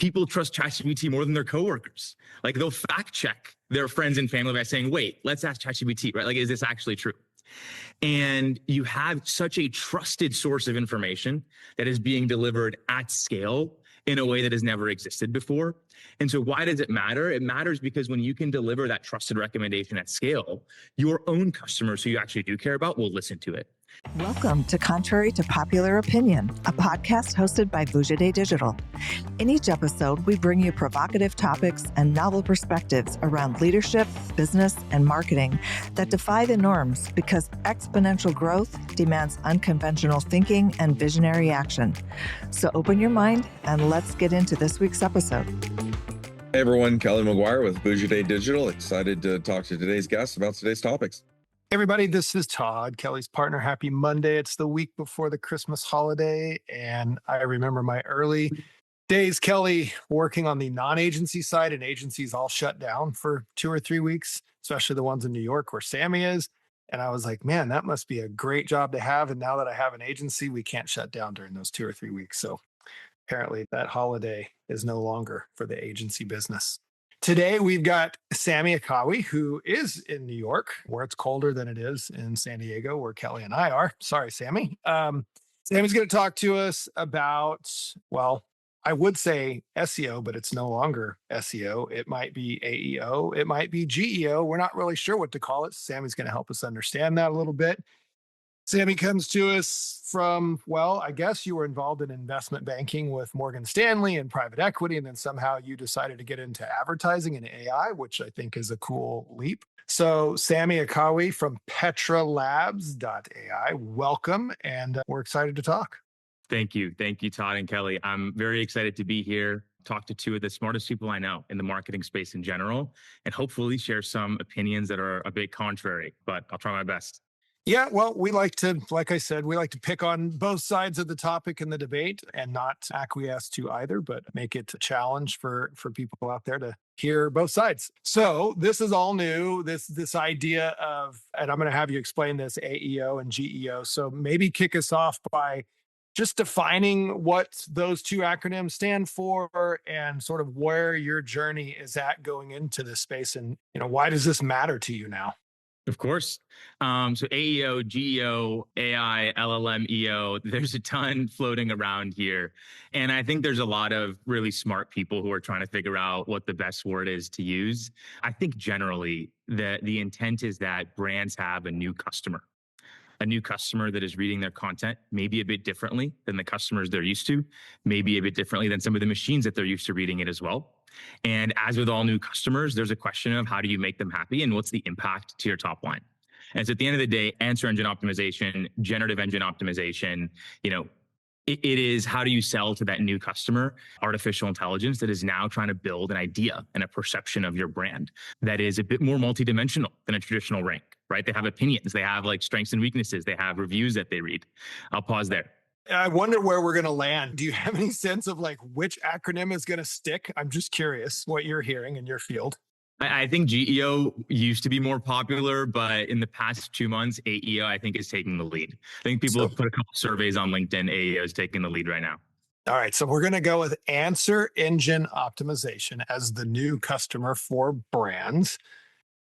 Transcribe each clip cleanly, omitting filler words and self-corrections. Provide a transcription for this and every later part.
people trust ChatGPT more than their coworkers. Like they'll fact check their friends and family by saying, wait, let's ask ChatGPT, right? Like, is this actually true? And you have such a trusted source of information that is being delivered at scale in a way that has never existed before. And so why does it matter? It matters because when you can deliver that trusted recommendation at scale, your own customers who you actually do care about will listen to it. Welcome to Contrary to Popular Opinion, a podcast hosted by Vujade Digital. In each episode, we bring you provocative topics and novel perspectives around leadership, business, and marketing that defy the norms because exponential growth demands unconventional thinking and visionary action. So open your mind and let's get into this week's episode. Hey everyone, Kelly McGuire with Vujade Digital. Excited to talk to today's guest about today's topics. Hey everybody, this is Todd, Kelly's partner. Happy Monday. It's the week before the Christmas holiday. And I remember my early days, Kelly, working on the non-agency side, and agencies all shut down for 2 or 3 weeks, especially the ones in New York where Sami is. And I was like, man, that must be a great job to have. And now that I have an agency, we can't shut down during those 2 or 3 weeks. So apparently that holiday is no longer for the agency business. Today, we've got Sami Akkawi, who is in New York, where it's colder than it is in San Diego, where Kelly and I are. Sorry, Sami. Sami's going to talk to us about, well, I would say SEO, but it's no longer SEO. It might be AEO. It might be GEO. We're not really sure what to call it. Sami's going to help us understand that a little bit. Sami comes to us from, well, I guess you were involved in investment banking with Morgan Stanley and private equity, and then somehow you decided to get into advertising and AI, which I think is a cool leap. So Sami Akkawi from Petra Labs .ai, welcome, and we're excited to talk. Thank you. Thank you, Todd and Kelly. I'm very excited to be here, talk to two of the smartest people I know in the marketing space in general, and hopefully share some opinions that are a bit contrary, but I'll try my best. Yeah, well, we like to, like I said, we like to pick on both sides of the topic in the debate and not acquiesce to either, but make it a challenge for people out there to hear both sides. So this is all new, this idea of, and I'm going to have you explain this AEO and GEO. So maybe kick us off by just defining what those two acronyms stand for and sort of where your journey is at going into this space. And, why does this matter to you now? Of course. So AEO, GEO, AI, LLM, EO, there's a ton floating around here. And I think there's a lot of really smart people who are trying to figure out what the best word is to use. I think generally the intent is that brands have a new customer that is reading their content maybe a bit differently than the customers they're used to, maybe a bit differently than some of the machines that they're used to reading it as well. And as with all new customers, there's a question of how do you make them happy and what's the impact to your top line? And so at the end of the day, answer engine optimization, generative engine optimization, it is how do you sell to that new customer artificial intelligence that is now trying to build an idea and a perception of your brand that is a bit more multidimensional than a traditional rank, right? They have opinions, they have like strengths and weaknesses, they have reviews that they read. I'll pause there. I wonder where we're going to land. Do you have any sense of like which acronym is going to stick? I'm just curious what you're hearing in your field. I think GEO used to be more popular, but in the past 2 months, AEO, I think, is taking the lead. I think people have put a couple surveys on LinkedIn. AEO is taking the lead right now. All right. So we're going to go with answer engine optimization as the new customer for brands.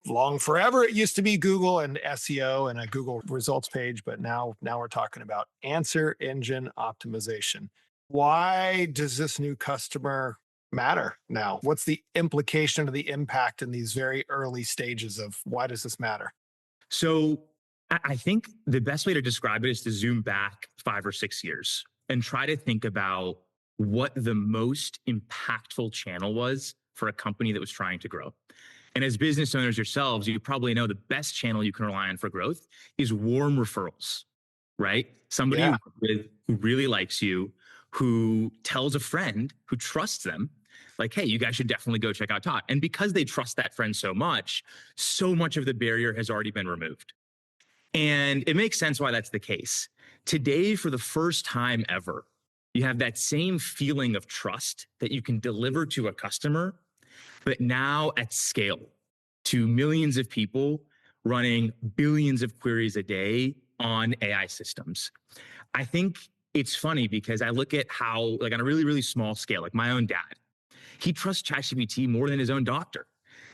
Long forever, it used to be Google and SEO and a Google results page, but now we're talking about answer engine optimization. Why does this new customer matter now? What's the implication of the impact in these very early stages of why does this matter? So I think the best way to describe it is to zoom back 5 or 6 years and try to think about what the most impactful channel was for a company that was trying to grow. And as business owners yourselves, you probably know the best channel you can rely on for growth is warm referrals, right? Somebody who really likes you, who tells a friend who trusts them, like, hey, you guys should definitely go check out Todd. And because they trust that friend so much of the barrier has already been removed. And it makes sense why that's the case. Today, for the first time ever, you have that same feeling of trust that you can deliver to a customer, but now at scale to millions of people running billions of queries a day on AI systems. I think it's funny because I look at how, like on a really, really small scale, like my own dad, He trusts ChatGPT more than his own doctor.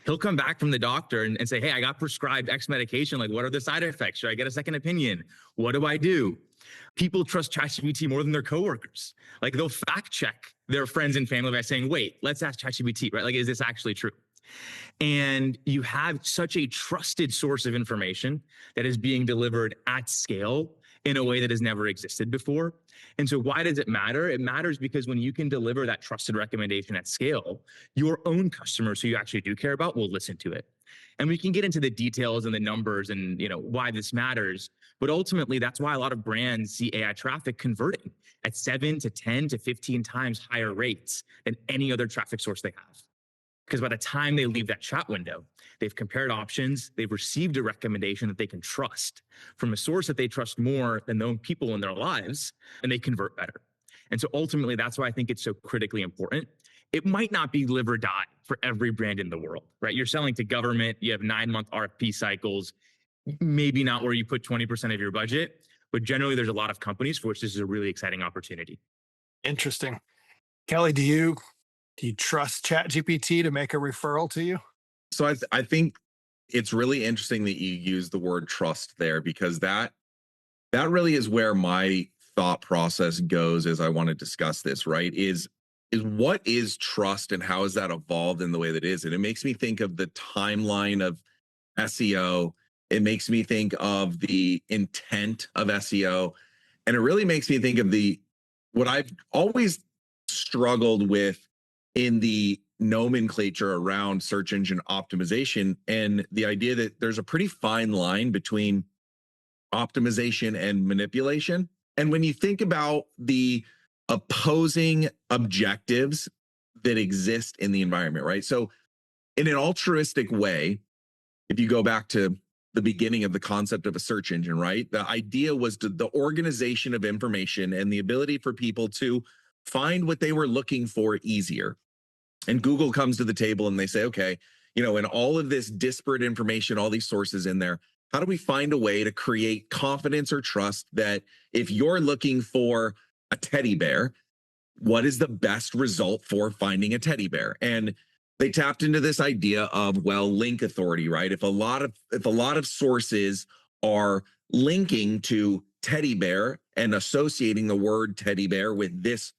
He'll come back from the doctor and say, hey, I got prescribed X medication. Like, what are the side effects? Should I get a second opinion? What do I do? People trust ChatGPT more than their coworkers. Like, they'll fact check their friends and family by saying, wait, let's ask ChatGPT, right? Like, is this actually true? And you have such a trusted source of information that is being delivered at scale in a way that has never existed before. And so why does it matter? It matters because when you can deliver that trusted recommendation at scale, your own customers who you actually do care about will listen to it. And we can get into the details and the numbers and why this matters. But ultimately, that's why a lot of brands see AI traffic converting at 7 to 10 to 15 times higher rates than any other traffic source they have. Because by the time they leave that chat window, they've compared options, they've received a recommendation that they can trust from a source that they trust more than their own people in their lives, and they convert better. And so ultimately, that's why I think it's so critically important. It might not be live or die for every brand in the world, right? You're selling to government, you have 9-month RFP cycles, maybe not where you put 20% of your budget, but generally there's a lot of companies for which this is a really exciting opportunity. Interesting. Kelly, do you trust ChatGPT to make a referral to you? So I think it's really interesting that you use the word trust there, because that really is where my thought process goes as I want to discuss this, right? Is what is trust and how has that evolved in the way that it is? And it makes me think of the timeline of SEO. It makes me think of the intent of SEO. And it really makes me think of what I've always struggled with in the nomenclature around search engine optimization, and the idea that there's a pretty fine line between optimization and manipulation. And when you think about the opposing objectives that exist in the environment, right? So in an altruistic way, if you go back to the beginning of the concept of a search engine, right? The idea was the organization of information and the ability for people to find what they were looking for easier. And Google comes to the table and they say, okay, in all of this disparate information, all these sources in there, how do we find a way to create confidence or trust that if you're looking for a teddy bear, what is the best result for finding a teddy bear? And they tapped into this idea of, link authority, right? If a lot of sources are linking to teddy bear and associating the word teddy bear with this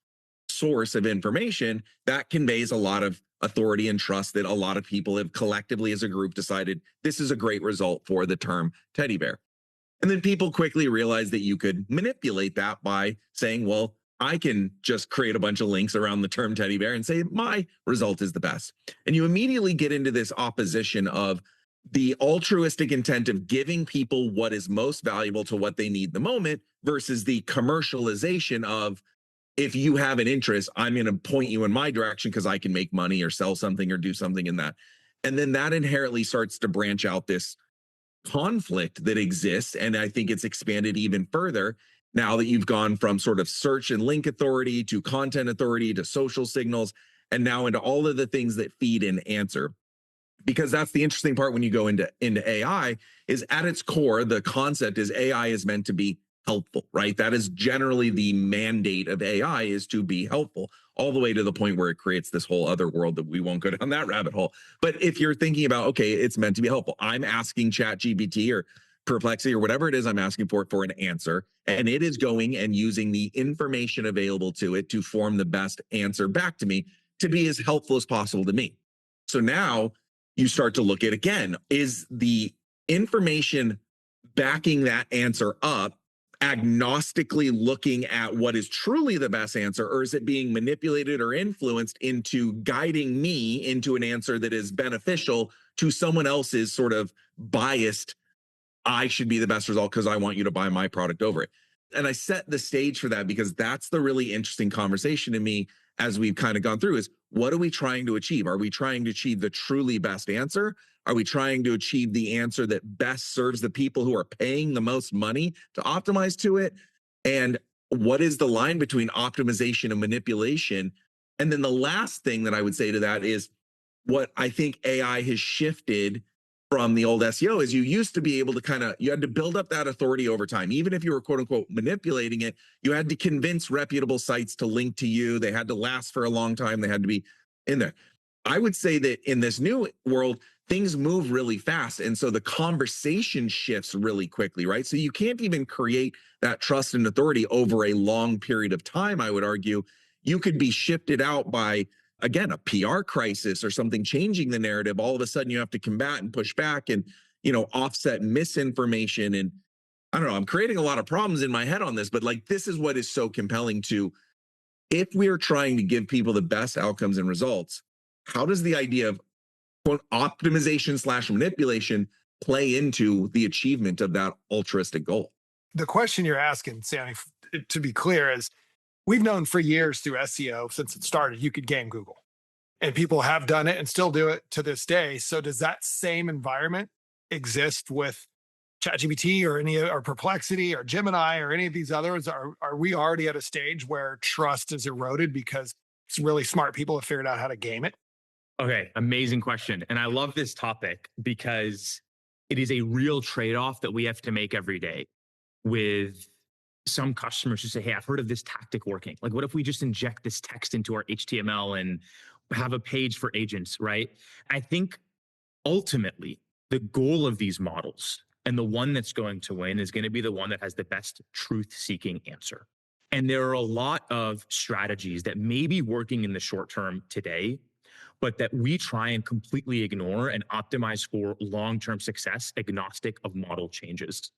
source of information, that conveys a lot of authority and trust that a lot of people have collectively as a group decided this is a great result for the term teddy bear. And then people quickly realized that you could manipulate that by saying, well, I can just create a bunch of links around the term teddy bear and say my result is the best. And you immediately get into this opposition of the altruistic intent of giving people what is most valuable to what they need the moment versus the commercialization of, if you have an interest, I'm going to point you in my direction because I can make money or sell something or do something in that. And then that inherently starts to branch out this conflict that exists. And I think it's expanded even further now that you've gone from sort of search and link authority to content authority to social signals, and now into all of the things that feed and answer. Because that's the interesting part when you go into AI, is at its core, the concept is AI is meant to be helpful, right? That is generally the mandate of AI, is to be helpful, all the way to the point where it creates this whole other world that we won't go down that rabbit hole. But if you're thinking about, okay, it's meant to be helpful, I'm asking ChatGPT or Perplexity or whatever it is I'm asking for an answer, and it is going and using the information available to it to form the best answer back to me to be as helpful as possible to me. So now you start to look at, again, is the information backing that answer up agnostically looking at what is truly the best answer, or is it being manipulated or influenced into guiding me into an answer that is beneficial to someone else's sort of biased, I should be the best result because I want you to buy my product over it? And I set the stage for that because that's the really interesting conversation to me as we've kind of gone through, is what are we trying to achieve? Are we trying to achieve the truly best answer? Are we trying to achieve the answer that best serves the people who are paying the most money to optimize to it? And what is the line between optimization and manipulation? And then the last thing that I would say to that is, what I think AI has shifted from the old SEO is, you used to be able to you had to build up that authority over time. Even if you were quote unquote manipulating it, you had to convince reputable sites to link to you. They had to last for a long time. They had to be in there. I would say that in this new world, things move really fast. And so the conversation shifts really quickly, right? So you can't even create that trust and authority over a long period of time, I would argue. You could be shifted out by, again, a PR crisis or something changing the narrative. All of a sudden you have to combat and push back and, offset misinformation. And I don't know, I'm creating a lot of problems in my head on this, but like, this is what is so compelling to, if we are trying to give people the best outcomes and results, how does the idea of quote optimization / manipulation play into the achievement of that altruistic goal? The question you're asking, Sami, to be clear, is we've known for years through SEO since it started, you could game Google. And people have done it and still do it to this day. So does that same environment exist with ChatGPT or Perplexity or Gemini or any of these others? Are we already at a stage where trust is eroded because it's really smart people have figured out how to game it? Okay, amazing question. And I love this topic because it is a real trade-off that we have to make every day with some customers who say, hey, I've heard of this tactic working. Like, what if we just inject this text into our HTML and have a page for agents, right? I think ultimately the goal of these models and the one that's going to win is going to be the one that has the best truth-seeking answer. And there are a lot of strategies that may be working in the short term today, but that we try and completely ignore and optimize for long-term success, agnostic of model changes.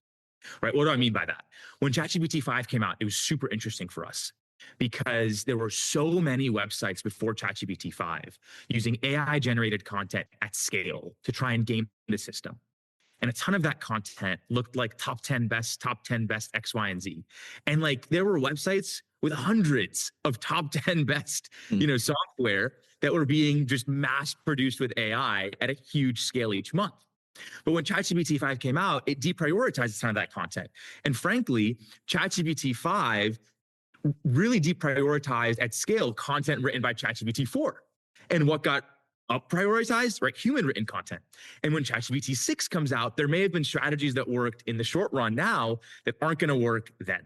Right? What do I mean by that? When ChatGPT 5 came out, it was super interesting for us because there were so many websites before ChatGPT 5 using AI-generated content at scale to try and game the system. And a ton of that content looked like top 10 best X, Y, and Z. And like there were websites with hundreds of top 10 best, software that were being just mass produced with AI at a huge scale each month. But when ChatGPT 5 came out, it deprioritized some of that content. And frankly, ChatGPT 5 really deprioritized at scale content written by ChatGPT 4. And what got up prioritized, right? Human written content. And when ChatGPT 6 comes out, there may have been strategies that worked in the short run now that aren't going to work then.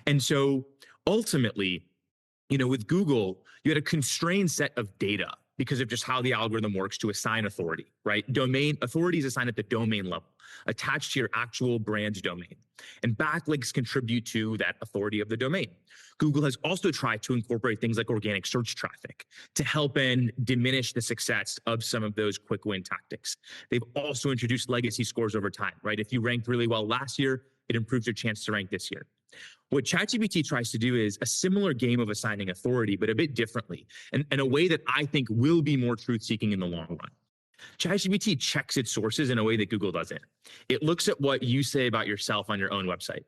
And so ultimately, with Google, you had a constrained set of data because of just how the algorithm works to assign authority, right? Domain authority is assigned at the domain level, attached to your actual brand domain. And backlinks contribute to that authority of the domain. Google has also tried to incorporate things like organic search traffic to help and diminish the success of some of those quick win tactics. They've also introduced legacy scores over time, right? If you ranked really well last year, it improves your chance to rank this year. What ChatGPT tries to do is a similar game of assigning authority, but a bit differently, and in a way that I think will be more truth-seeking in the long run. ChatGPT checks its sources in a way that Google doesn't. It looks at what you say about yourself on your own website.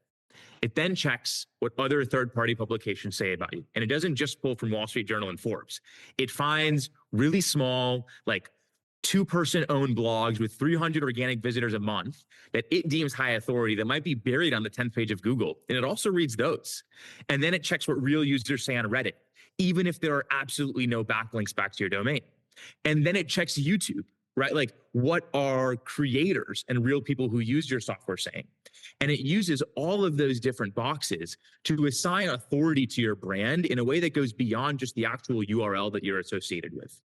It then checks what other third-party publications say about you. And it doesn't just pull from Wall Street Journal and Forbes. It finds really small, like 2-person owned blogs with 300 organic visitors a month that it deems high authority that might be buried on the 10th page of Google. And it also reads those. And then it checks what real users say on Reddit, even if there are absolutely no backlinks back to your domain. And then it checks YouTube, right? Like, what are creators and real people who use your software saying? And it uses all of those different boxes to assign authority to your brand in a way that goes beyond just the actual URL that you're associated with.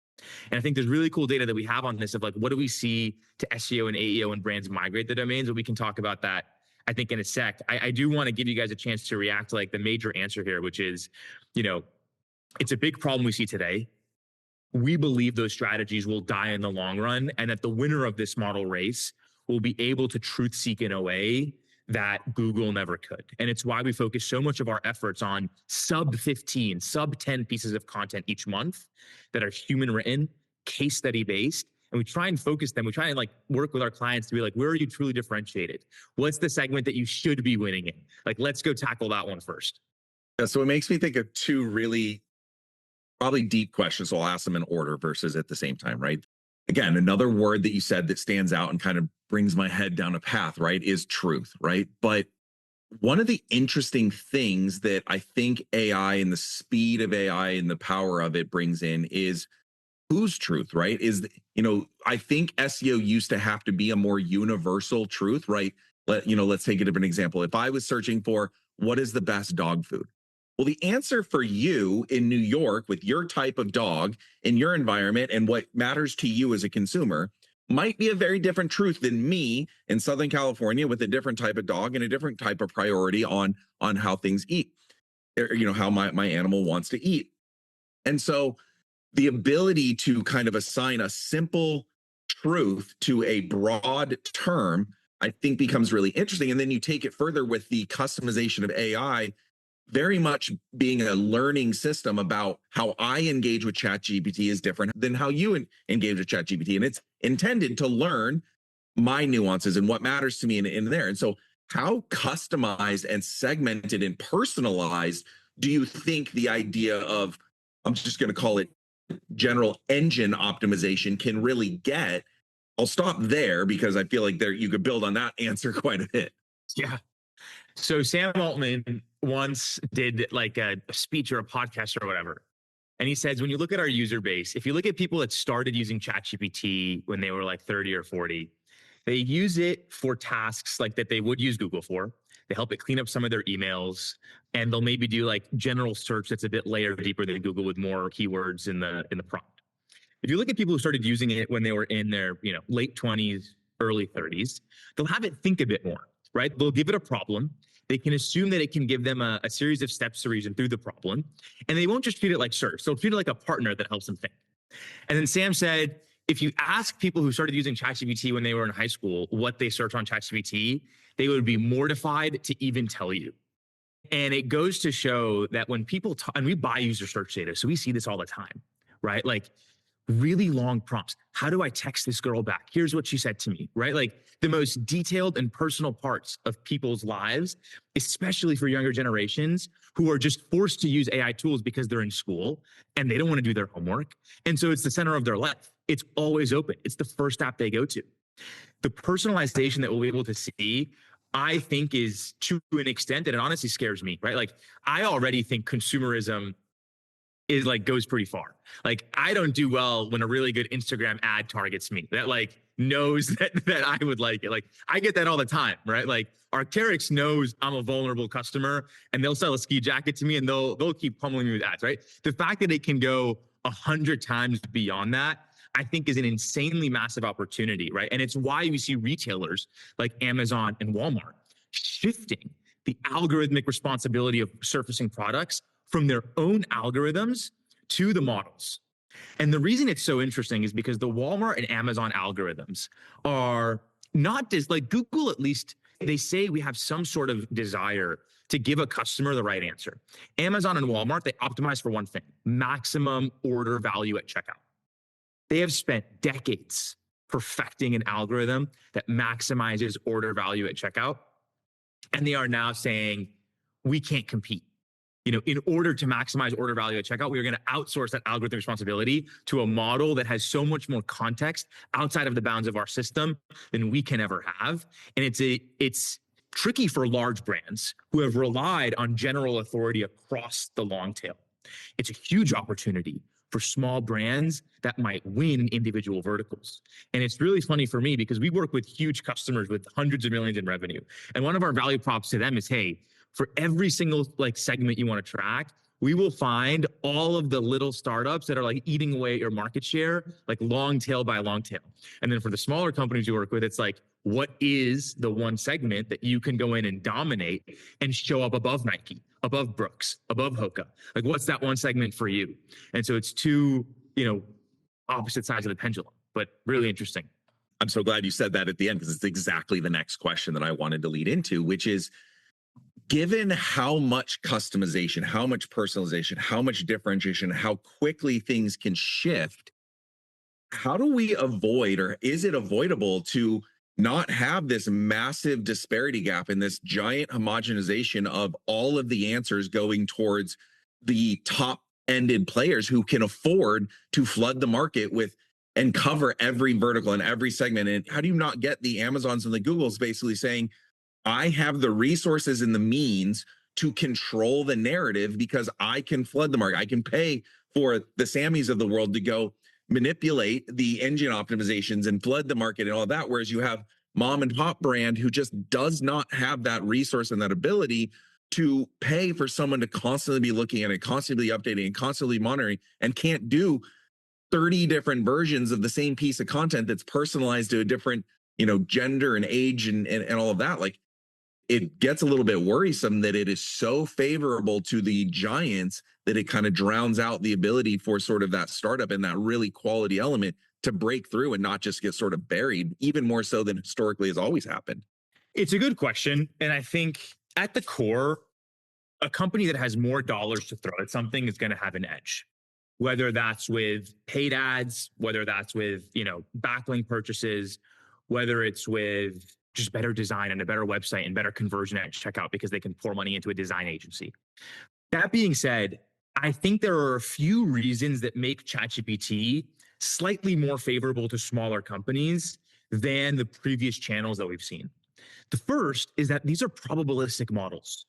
And I think there's really cool data that we have on this of like, what do we see to SEO and AEO when brands migrate the domains? And we can talk about that, I think, in a sec. I do want to give you guys a chance to react to like the major answer here, which is, it's a big problem we see today. We believe those strategies will die in the long run and that the winner of this model race will be able to truth seek in a way that Google never could. And it's why we focus so much of our efforts on sub 15, sub 10 pieces of content each month that are human written, case study based. And we try and focus them. We try and like work with our clients to be like, where are you truly differentiated? What's the segment that you should be winning in? Like, let's go tackle that one first. Yeah, so it makes me think of two really probably deep questions. So I'll ask them in order versus at the same time, right? Again, another word that you said that stands out and kind of brings my head down a path, right, is truth, right? But one of the interesting things that I think AI and the speed of AI and the power of it brings in is whose truth, right? I think SEO used to have to be a more universal truth, right? Let's take a different example. If I was searching for what is the best dog food, Well, the answer for you in New York with your type of dog in your environment and what matters to you as a consumer might be a very different truth than me in Southern California with a different type of dog and a different type of priority on how things eat, or, how my animal wants to eat. And so the ability to kind of assign a simple truth to a broad term, I think becomes really interesting. And then you take it further with the customization of AI, very much being a learning system about how I engage with ChatGPT is different than how you engage with ChatGPT. And it's intended to learn my nuances and what matters to me in there. And so how customized and segmented and personalized do you think the idea of, I'm just going to call it general engine optimization, can really get? I'll stop there because I feel like there you could build on that answer quite a bit. Yeah. So Sam Altman once did like a speech or a podcast or whatever. And he says, when you look at our user base, if you look at people that started using ChatGPT when they were like 30 or 40, they use it for tasks like that they would use Google for. They help it clean up some of their emails, and they'll maybe do like general search that's a bit layer deeper than Google with more keywords in the prompt. If you look at people who started using it when they were in their late 20s, early 30s, they'll have it think a bit more, right? They'll give it a problem. They can assume that it can give them a series of steps to reason through the problem, and they won't just treat it like search. They'll treat it like a partner that helps them think. And then Sam said, if you ask people who started using ChatGPT when they were in high school what they search on ChatGPT, they would be mortified to even tell you. And it goes to show that when people talk, and we buy user search data, so we see this all the time, right? Like really long prompts. How do I text this girl back? Here's what she said to me, right? Like the most detailed and personal parts of people's lives, especially for younger generations who are just forced to use AI tools because they're in school and they don't want to do their homework. And so it's the center of their life. It's always open. It's the first app they go to. The personalization that we'll be able to see, I think, is to an extent that it honestly scares me, right? Like I already think consumerism is like goes pretty far. Like I don't do well when a really good Instagram ad targets me that like knows that I would like it. Like I get that all the time, right? Like Arc'teryx knows I'm a vulnerable customer and they'll sell a ski jacket to me and they'll keep pummeling me with ads, right? The fact that it can go 100 times beyond that, I think is an insanely massive opportunity, right? And it's why we see retailers like Amazon and Walmart shifting the algorithmic responsibility of surfacing products from their own algorithms to the models. And the reason it's so interesting is because the Walmart and Amazon algorithms are not just like Google, at least they say we have some sort of desire to give a customer the right answer. Amazon and Walmart, they optimize for one thing: maximum order value at checkout. They have spent decades perfecting an algorithm that maximizes order value at checkout. And they are now saying, we can't compete. In order to maximize order value at checkout, we are going to outsource that algorithm responsibility to a model that has so much more context outside of the bounds of our system than we can ever have. And it's tricky for large brands who have relied on general authority across the long tail. It's a huge opportunity for small brands that might win in individual verticals. And it's really funny for me because we work with huge customers with hundreds of millions in revenue. And one of our value props to them is, hey, for every single like segment you want to track, we will find all of the little startups that are like eating away your market share, like long tail by long tail. And then for the smaller companies you work with, it's like, what is the one segment that you can go in and dominate and show up above Nike, above Brooks, above Hoka? Like, what's that one segment for you? And so it's two, opposite sides of the pendulum, but really interesting. I'm so glad you said that at the end, because it's exactly the next question that I wanted to lead into, which is, given how much customization, how much personalization, how much differentiation, how quickly things can shift, how do we avoid, or is it avoidable to not have this massive disparity gap and this giant homogenization of all of the answers going towards the top-ended players who can afford to flood the market with and cover every vertical and every segment? And how do you not get the Amazons and the Googles basically saying, I have the resources and the means to control the narrative because I can flood the market. I can pay for the Samis of the world to go manipulate the engine optimizations and flood the market and all of that. Whereas you have mom and pop brand who just does not have that resource and that ability. to pay for someone to constantly be looking at it, constantly updating and constantly monitoring, and can't do 30 different versions of the same piece of content that's personalized to a different, gender and age and all of that. Like, it gets a little bit worrisome that it is so favorable to the giants that it kind of drowns out the ability for sort of that startup and that really quality element to break through and not just get sort of buried, even more so than historically has always happened. It's a good question. And I think at the core, a company that has more dollars to throw at something is going to have an edge, whether that's with paid ads, whether that's with, backlink purchases, whether it's with just better design and a better website and better conversion at checkout because they can pour money into a design agency. That being said, I think there are a few reasons that make ChatGPT slightly more favorable to smaller companies than the previous channels that we've seen. The first is that these are probabilistic models,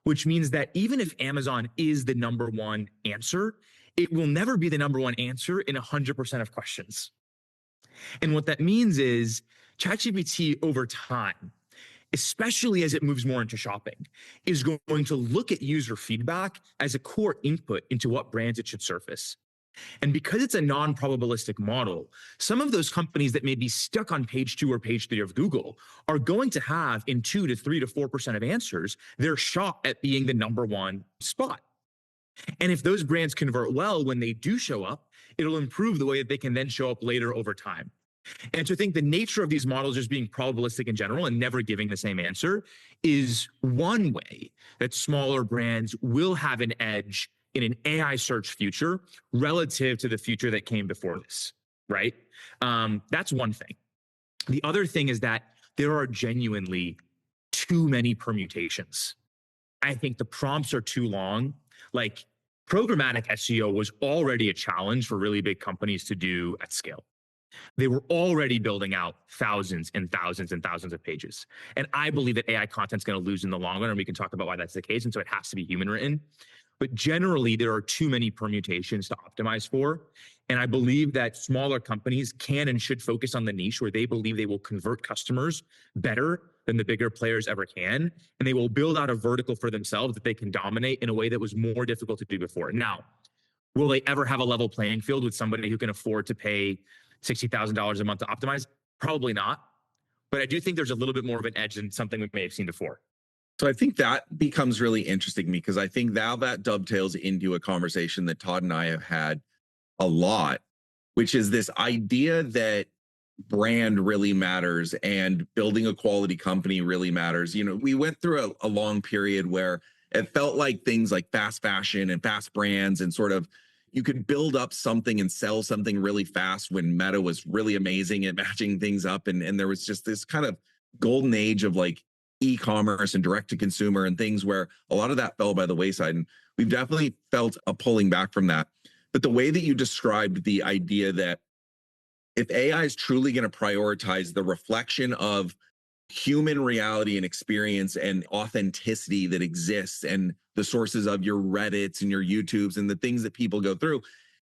which means that even if Amazon is the number one answer, it will never be the number one answer in 100% of questions. And what that means is ChatGPT over time, especially as it moves more into shopping, is going to look at user feedback as a core input into what brands it should surface. And because it's a non-probabilistic model, some of those companies that may be stuck on page 2 or page 3 of Google are going to have in 2 to 3 to 4% of answers their shot at being the number one spot. And if those brands convert well when they do show up, it'll improve the way that they can then show up later over time. And so I think the nature of these models just being probabilistic in general and never giving the same answer is one way that smaller brands will have an edge in an AI search future relative to the future that came before this, right? That's one thing. The other thing is that there are genuinely too many permutations. I think the prompts are too long. Like, programmatic SEO was already a challenge for really big companies to do at scale. They were already building out thousands and thousands and thousands of pages. And I believe that AI content is going to lose in the long run, and we can talk about why that's the case. And so it has to be human written. But generally, there are too many permutations to optimize for. And I believe that smaller companies can and should focus on the niche where they believe they will convert customers better than the bigger players ever can. And they will build out a vertical for themselves that they can dominate in a way that was more difficult to do before. Now, will they ever have a level playing field with somebody who can afford to pay $60,000 a month to optimize? Probably not. But I do think there's a little bit more of an edge than something we may have seen before. So I think that becomes really interesting to me because I think now that dovetails into a conversation that Todd and I have had a lot, which is this idea that brand really matters and building a quality company really matters. We went through a long period where it felt like things like fast fashion and fast brands and sort of you could build up something and sell something really fast when Meta was really amazing at matching things up. And there was just this kind of golden age of like e-commerce and direct to consumer and things where a lot of that fell by the wayside. And we've definitely felt a pulling back from that. But the way that you described the idea that if AI is truly going to prioritize the reflection of human reality and experience and authenticity that exists and the sources of your Reddits and your YouTubes and the things that people go through,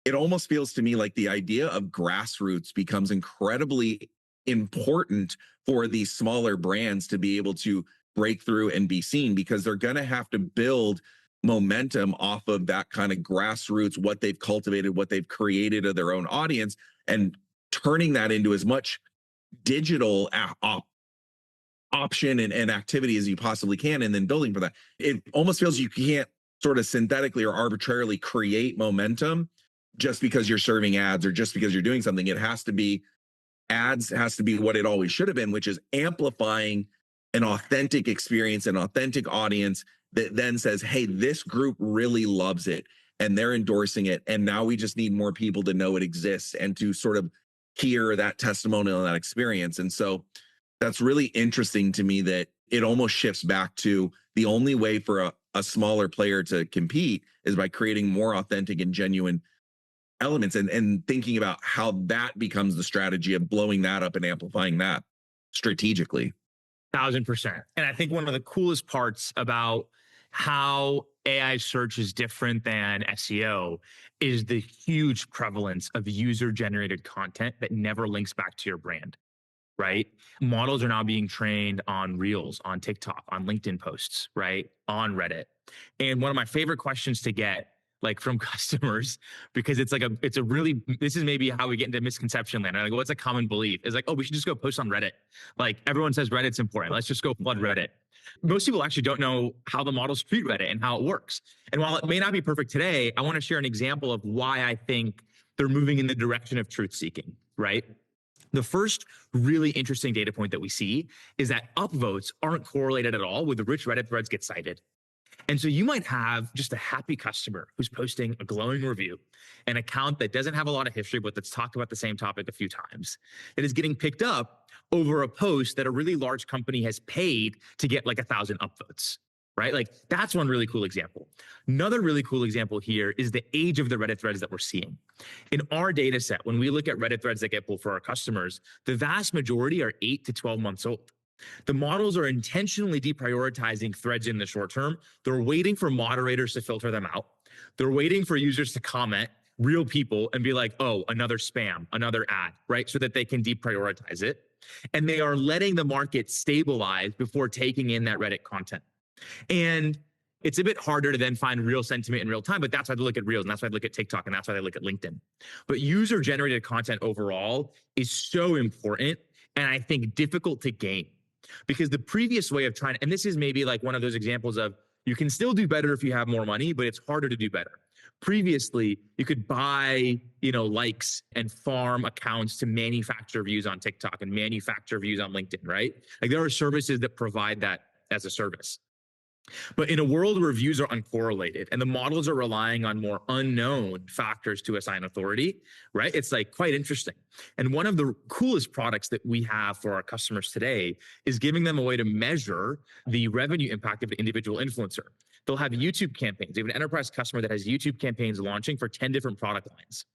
it almost feels to me like the idea of grassroots becomes incredibly important for these smaller brands to be able to break through and be seen, because they're going to have to build momentum off of that kind of grassroots, what they've cultivated, what they've created of their own audience, and turning that into as much digital option and activity as you possibly can, and then building for that. It almost feels you can't sort of synthetically or arbitrarily create momentum just because you're serving ads or just because you're doing something. It has to be ads has to be what it always should have been, which is amplifying an authentic experience, an authentic audience that then says, hey, this group really loves it and they're endorsing it. And now we just need more people to know it exists and to sort of hear that testimonial and that experience. And so that's really interesting to me that it almost shifts back to the only way for a smaller player to compete is by creating more authentic and genuine elements and thinking about how that becomes the strategy of blowing that up and amplifying that strategically. 1,000%. And I think one of the coolest parts about how AI search is different than SEO is the huge prevalence of user generated content that never links back to your brand. right? Models are now being trained on Reels, on TikTok, on LinkedIn posts, right? On Reddit. And one of my favorite questions to get like from customers, because it's a really, this is maybe how we get into misconception land. Like, what's a common belief? Is like, oh, we should just go post on Reddit. Like everyone says Reddit's important. Let's just go flood Reddit. Most people actually don't know how the models treat Reddit and how it works. And while it may not be perfect today, I want to share an example of why I think they're moving in the direction of truth seeking, right? The first really interesting data point that we see is that upvotes aren't correlated at all with the rich Reddit threads get cited. And so you might have just a happy customer who's posting a glowing review, an account that doesn't have a lot of history, but that's talked about the same topic a few times, that is getting picked up over a post that a really large company has paid to get like 1,000 upvotes, right? Like that's one really cool example. Another really cool example here is the age of the Reddit threads that we're seeing. In our data set, when we look at Reddit threads that get pulled for our customers, the vast majority are 8 to 12 months old. The models are intentionally deprioritizing threads in the short term. They're waiting for moderators to filter them out. They're waiting for users to comment, real people, and be like, oh, another spam, another ad, right? So that they can deprioritize it. And they are letting the market stabilize before taking in that Reddit content. And it's a bit harder to then find real sentiment in real time, but that's why I look at Reels, and that's why I look at TikTok, and that's why I look at LinkedIn. But user-generated content overall is so important, and I think difficult to gain. Because the previous way of trying, and this is maybe like one of those examples of you can still do better if you have more money, but it's harder to do better. Previously, you could buy, likes and farm accounts to manufacture views on TikTok and manufacture views on LinkedIn, right? Like there are services that provide that as a service. But in a world where views are uncorrelated and the models are relying on more unknown factors to assign authority, right? It's like quite interesting. And one of the coolest products that we have for our customers today is giving them a way to measure the revenue impact of an individual influencer. They'll have YouTube campaigns. They have an enterprise customer that has YouTube campaigns launching for 10 different product lines.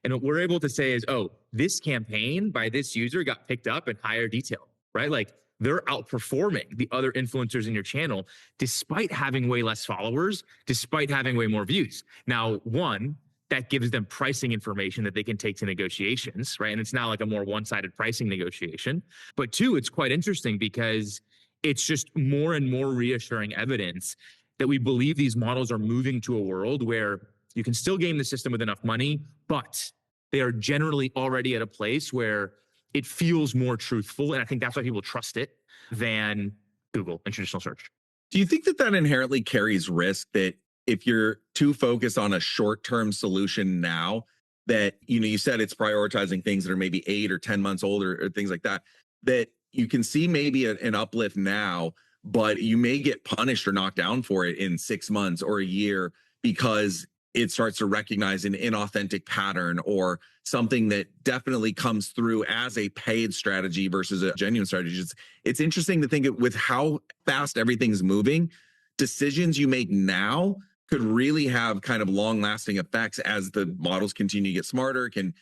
And what we're able to say is, oh, this campaign by this user got picked up in higher detail, right? Like they're outperforming the other influencers in your channel, despite having way less followers, despite having way more views. Now, one, that gives them pricing information that they can take to negotiations, right? And it's not like a more one-sided pricing negotiation. But two, it's quite interesting because it's just more and more reassuring evidence that we believe these models are moving to a world where you can still game the system with enough money, but they are generally already at a place where it feels more truthful. And I think that's why people trust it than Google and traditional search. Do you think that that inherently carries risk that if you're too focused on a short-term solution now, that, you said it's prioritizing things that are maybe 8 or 10 months older or things like that, that you can see maybe an uplift now, but you may get punished or knocked down for it in 6 months or a year because it starts to recognize an inauthentic pattern or something that definitely comes through as a paid strategy versus a genuine strategy. It's interesting to think with how fast everything's moving, decisions you make now could really have kind of long-lasting effects as the models continue to get smarter, can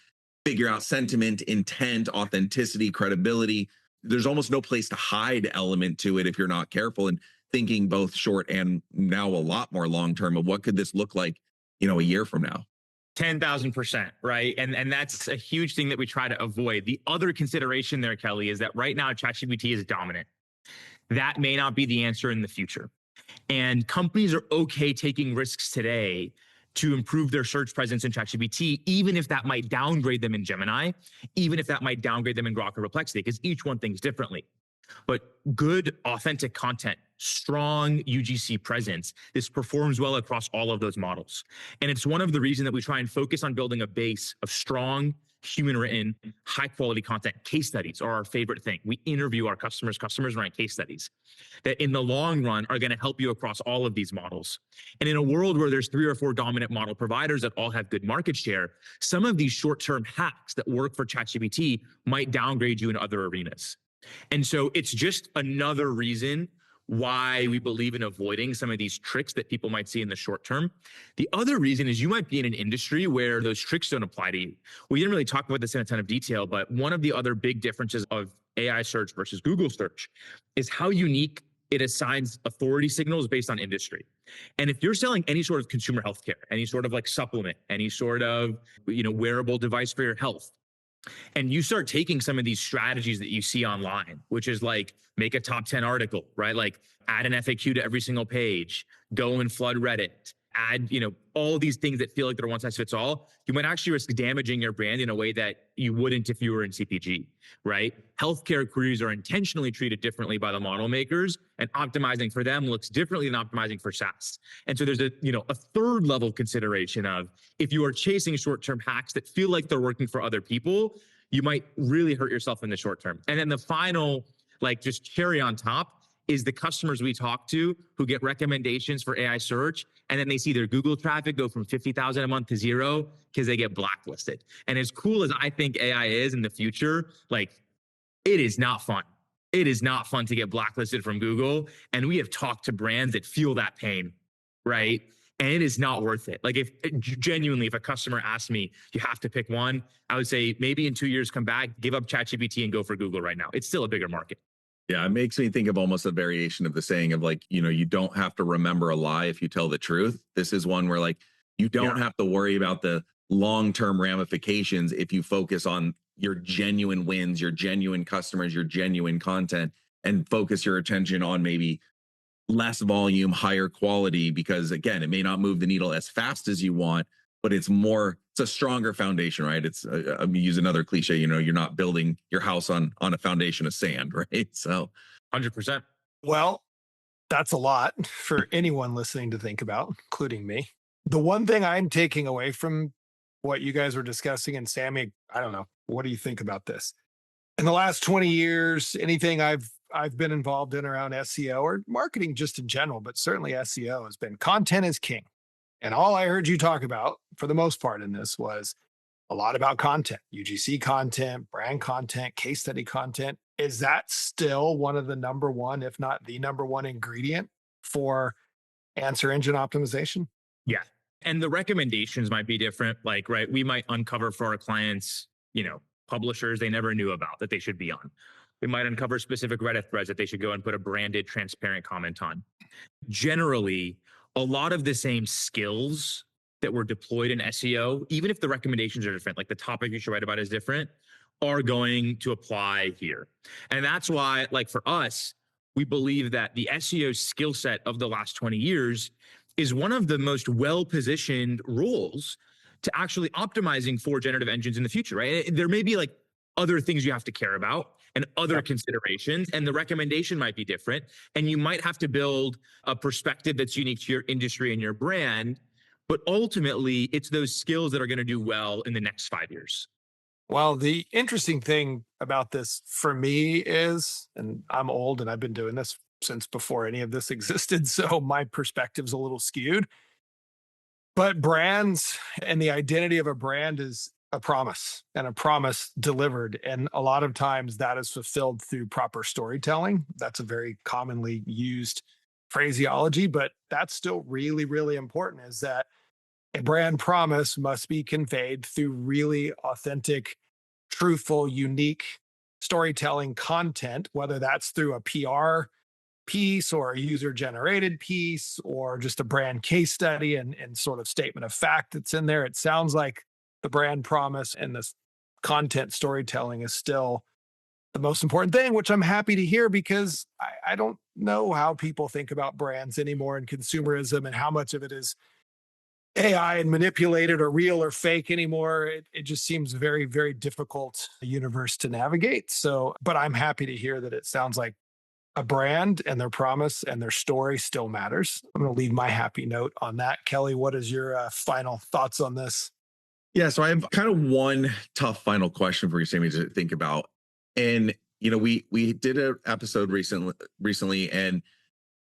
figure out sentiment, intent, authenticity, credibility. There's almost no place to hide element to it if you're not careful and thinking both short and now a lot more long-term of what could this look like a year from now. 10,000%, right? And that's a huge thing that we try to avoid. The other consideration there, Kelly, is that right now ChatGPT is dominant. That may not be the answer in the future. And companies are okay taking risks today to improve their search presence in ChatGPT, even if that might downgrade them in Gemini, even if that might downgrade them in Grok or Perplexity, because each one thinks differently. But good, authentic content, strong UGC presence, this performs well across all of those models. And it's one of the reasons that we try and focus on building a base of strong, human-written, high-quality content. Case studies are our favorite thing. We interview our customers write case studies that in the long run are going to help you across all of these models. And in a world where there's 3 or 4 dominant model providers that all have good market share, some of these short-term hacks that work for ChatGPT might downgrade you in other arenas. And so it's just another reason why we believe in avoiding some of these tricks that people might see in the short term. The other reason is you might be in an industry where those tricks don't apply to you. We didn't really talk about this in a ton of detail, but one of the other big differences of AI search versus Google search is how unique it assigns authority signals based on industry. And if you're selling any sort of consumer healthcare, any sort of like supplement, any sort of, wearable device for your health, And you start taking some of these strategies that you see online, which is like make a top 10 article, right? Like add an FAQ to every single page, go and flood Reddit, add, all these things that feel like they're one size fits all. You might actually risk damaging your brand in a way that you wouldn't if you were in CPG, right? Healthcare queries are intentionally treated differently by the model makers, and optimizing for them looks differently than optimizing for SaaS. And so there's a third level consideration of if you are chasing short-term hacks that feel like they're working for other people, you might really hurt yourself in the short term. And then the final, like just cherry on top, is the customers we talk to who get recommendations for AI search, and then they see their Google traffic go from 50,000 a month to zero because they get blacklisted. And as cool as I think AI is in the future, like it is not fun. It is not fun to get blacklisted from Google. And we have talked to brands that feel that pain, right? And it is not worth it. Like if a customer asked me, you have to pick one, I would say maybe in 2 years, come back, give up ChatGPT and go for Google right now. It's still a bigger market. Yeah, it makes me think of almost a variation of the saying of like, you don't have to remember a lie if you tell the truth. This is one where like, you don't have to worry about the long-term ramifications if you focus on your genuine wins, your genuine customers, your genuine content, and focus your attention on maybe less volume, higher quality, because again, it may not move the needle as fast as you want, but it's a stronger foundation, right? I'm use another cliche, you're not building your house on a foundation of sand, right? So 100%. Well, that's a lot for anyone listening to think about, including me. The one thing I'm taking away from what you guys were discussing, and Sami, I don't know, what do you think about this? In the last 20 years, anything I've been involved in around SEO or marketing just in general, but certainly SEO has been content is king. And all I heard you talk about for the most part in this was a lot about content, UGC content, brand content, case study content. Is that still one of the number one, if not the number one ingredient for answer engine optimization? Yeah. And the recommendations might be different. Like, right, we might uncover for our clients, publishers they never knew about that they should be on. We might uncover specific Reddit threads that they should go and put a branded, transparent comment on. Generally, a lot of the same skills that were deployed in SEO, even if the recommendations are different, like the topic you should write about is different, are going to apply here. And that's why, like for us, we believe that the SEO skill set of the last 20 years is one of the most well-positioned roles to actually optimizing for generative engines in the future, right? There may be like other things you have to care about and other considerations, and the recommendation might be different. And you might have to build a perspective that's unique to your industry and your brand. But ultimately, it's those skills that are going to do well in the next 5 years. Well, the interesting thing about this for me is, and I'm old and I've been doing this since before any of this existed, so my perspective's a little skewed. But brands and the identity of a brand is a promise, and a promise delivered. And a lot of times that is fulfilled through proper storytelling. That's a very commonly used phraseology, but that's still really, really important, is that a brand promise must be conveyed through really authentic, truthful, unique storytelling content, whether that's through a PR piece or a user-generated piece or just a brand case study and sort of statement of fact that's in there. It sounds like the brand promise and this content storytelling is still the most important thing, which I'm happy to hear, because I don't know how people think about brands anymore and consumerism and how much of it is AI and manipulated or real or fake anymore. It just seems very, very difficult universe to navigate. So, but I'm happy to hear that it sounds like a brand and their promise and their story still matters. I'm going to leave my happy note on that. Kelly, what is your final thoughts on this? Yeah, so I have kind of one tough final question for you, Sami, to think about. And we did an episode recently, and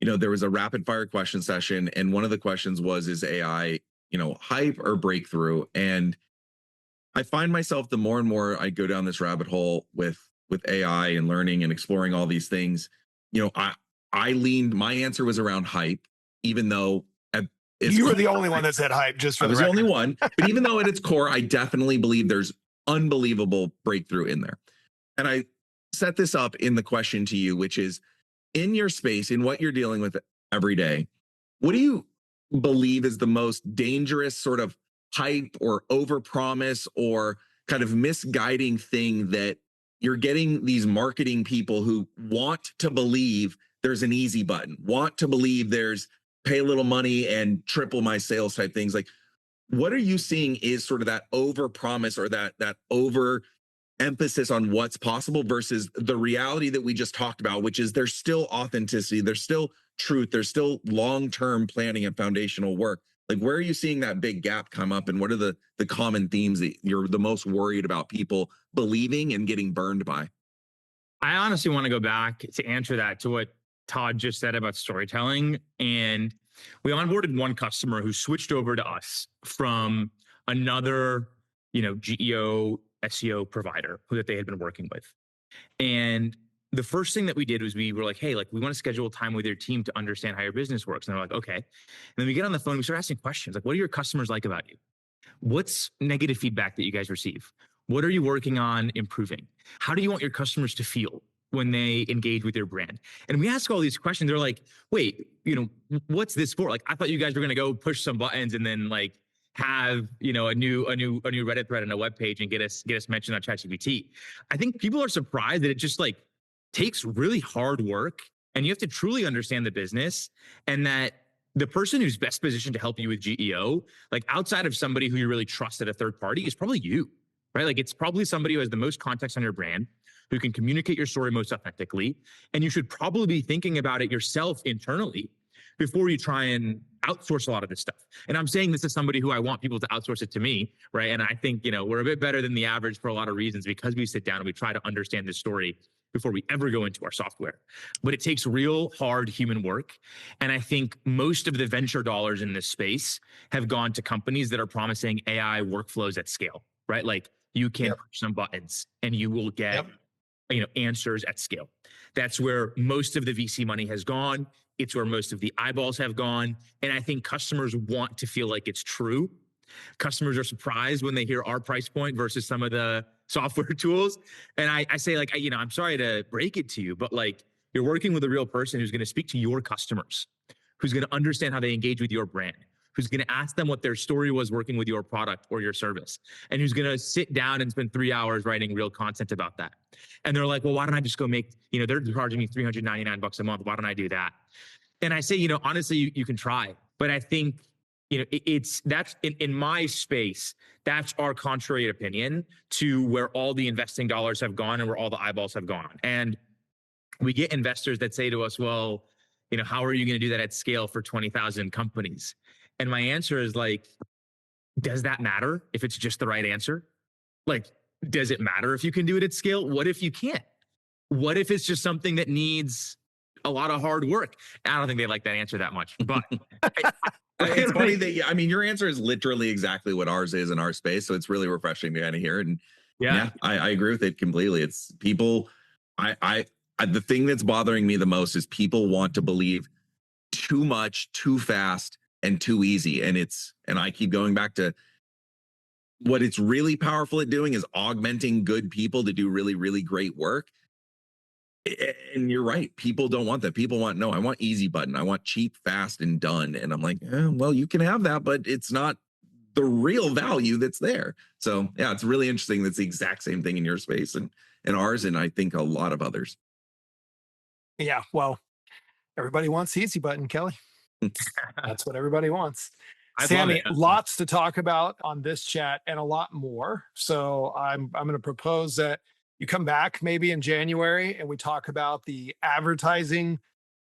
there was a rapid fire question session, and one of the questions was, is AI hype or breakthrough? And I find myself, the more and more I go down this rabbit hole with AI and learning and exploring all these things, I leaned, my answer was around hype, even though you were the only one that said hype, just for the record. I was the only one. But even though at its core, I definitely believe there's unbelievable breakthrough in there. And I set this up in the question to you, which is, in your space, in what you're dealing with every day, what do you believe is the most dangerous sort of hype or overpromise or kind of misguiding thing that you're getting these marketing people who want to believe there's an easy button, want to believe there's pay a little money and triple my sales type things. Like, what are you seeing is sort of that over promise or that over emphasis on what's possible versus the reality that we just talked about, which is there's still authenticity, there's still truth, there's still long-term planning and foundational work. Like, where are you seeing that big gap come up, and what are the common themes that you're the most worried about people believing and getting burned by? I honestly want to go back to answer that to what Todd just said about storytelling. And we onboarded one customer who switched over to us from another, GEO SEO provider that they had been working with. And the first thing that we did was we were like, hey, like, we want to schedule time with your team to understand how your business works. And they're like, okay. And then we get on the phone, we start asking questions like, what do your customers like about you? What's negative feedback that you guys receive? What are you working on improving? How do you want your customers to feel when they engage with your brand? And we ask all these questions. They're like, wait, what's this for? Like, I thought you guys were going to go push some buttons and then like have, a new Reddit thread and a web page and get us mentioned on ChatGPT. I think people are surprised that it just like takes really hard work, and you have to truly understand the business, and that the person who's best positioned to help you with GEO, like outside of somebody who you really trust at a third party, is probably you, right? Like, it's probably somebody who has the most context on your brand, who can communicate your story most authentically. And you should probably be thinking about it yourself internally before you try and outsource a lot of this stuff. And I'm saying this as somebody who I want people to outsource it to me, right? And I think, we're a bit better than the average for a lot of reasons, because we sit down and we try to understand this story before we ever go into our software. But it takes real hard human work. And I think most of the venture dollars in this space have gone to companies that are promising AI workflows at scale, right? Like, you can push some buttons and you will get answers at scale. That's where most of the VC money has gone. It's where most of the eyeballs have gone. And I think customers want to feel like it's true. Customers are surprised when they hear our price point versus some of the software tools. And I say, like, I'm sorry to break it to you, but like, you're working with a real person who's going to speak to your customers, who's going to understand how they engage with your brand, who's going to ask them what their story was working with your product or your service, and who's going to sit down and spend 3 hours writing real content about that. And they're like, well, why don't I just go make, they're charging me $399 a month. Why don't I do that? And I say, honestly, you can try, but I think, that's in my space, that's our contrary opinion to where all the investing dollars have gone and where all the eyeballs have gone. And we get investors that say to us, well, how are you going to do that at scale for 20,000 companies? And my answer is like, does that matter if it's just the right answer? Like, does it matter if you can do it at scale? What if you can't? What if it's just something that needs a lot of hard work? I don't think they like that answer that much, but it's funny that, your answer is literally exactly what ours is in our space. So it's really refreshing to kind of hear. And I agree with it completely. It's people, the thing that's bothering me the most is people want to believe too much, too fast, and too easy. And I keep going back to what it's really powerful at doing is augmenting good people to do really, really great work. And you're right. People don't want that. People want, no, I want easy button. I want cheap, fast, and done. And I'm like, well, you can have that, but it's not the real value that's there. So yeah, it's really interesting. That's the exact same thing in your space and ours. And I think a lot of others. Yeah. Well, everybody wants the easy button, Kelly. That's what everybody wants. Sami, lots to talk about on this chat and a lot more. So I'm going to propose that you come back maybe in January and we talk about the advertising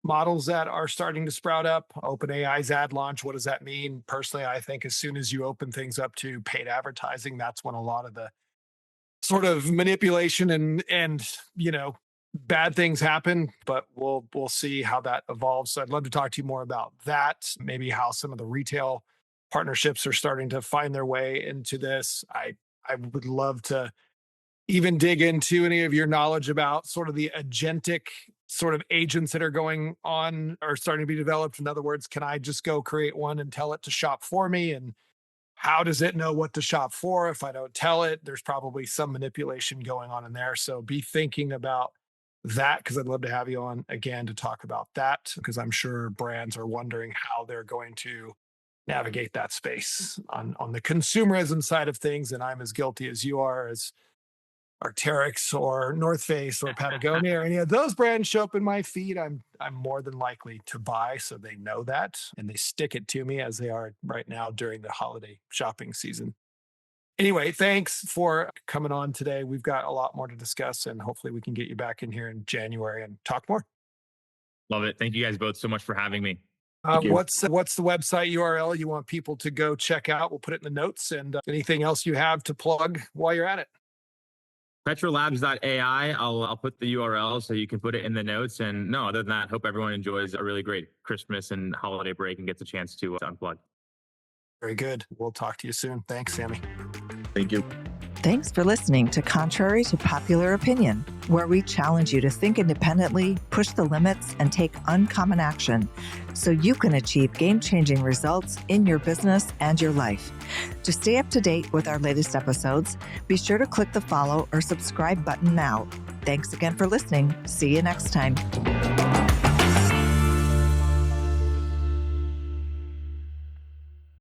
models that are starting to sprout up. OpenAI's ad launch, what does that mean? Personally, I think as soon as you open things up to paid advertising, that's when a lot of the sort of manipulation and bad things happen, but we'll see how that evolves. So I'd love to talk to you more about that, maybe how some of the retail partnerships are starting to find their way into this. I would love to even dig into any of your knowledge about sort of the agentic sort of agents that are going on or starting to be developed. In other words, can I just go create one and tell it to shop for me? And how does it know what to shop for if I don't tell it? There's probably some manipulation going on in there. So be thinking about that, because I'd love to have you on again to talk about that, because I'm sure brands are wondering how they're going to navigate that space on the consumerism side of things. And I'm as guilty as you are, as Arc'teryx or North Face or Patagonia or any of those brands show up in my feed, I'm more than likely to buy. So they know that and they stick it to me, as they are right now during the holiday shopping season. Anyway, thanks for coming on today. We've got a lot more to discuss, and hopefully we can get you back in here in January and talk more. Love it. Thank you guys both so much for having me. What's the website URL you want people to go check out? We'll put it in the notes, and anything else you have to plug while you're at it. PetraLabs.ai. I'll put the URL so you can put it in the notes. And no, other than that, hope everyone enjoys a really great Christmas and holiday break and gets a chance to unplug. Very good. We'll talk to you soon. Thanks, Sami. Thank you. Thanks for listening to Contrary to Popular Opinion, where we challenge you to think independently, push the limits, and take uncommon action so you can achieve game-changing results in your business and your life. To stay up to date with our latest episodes, be sure to click the follow or subscribe button now. Thanks again for listening. See you next time.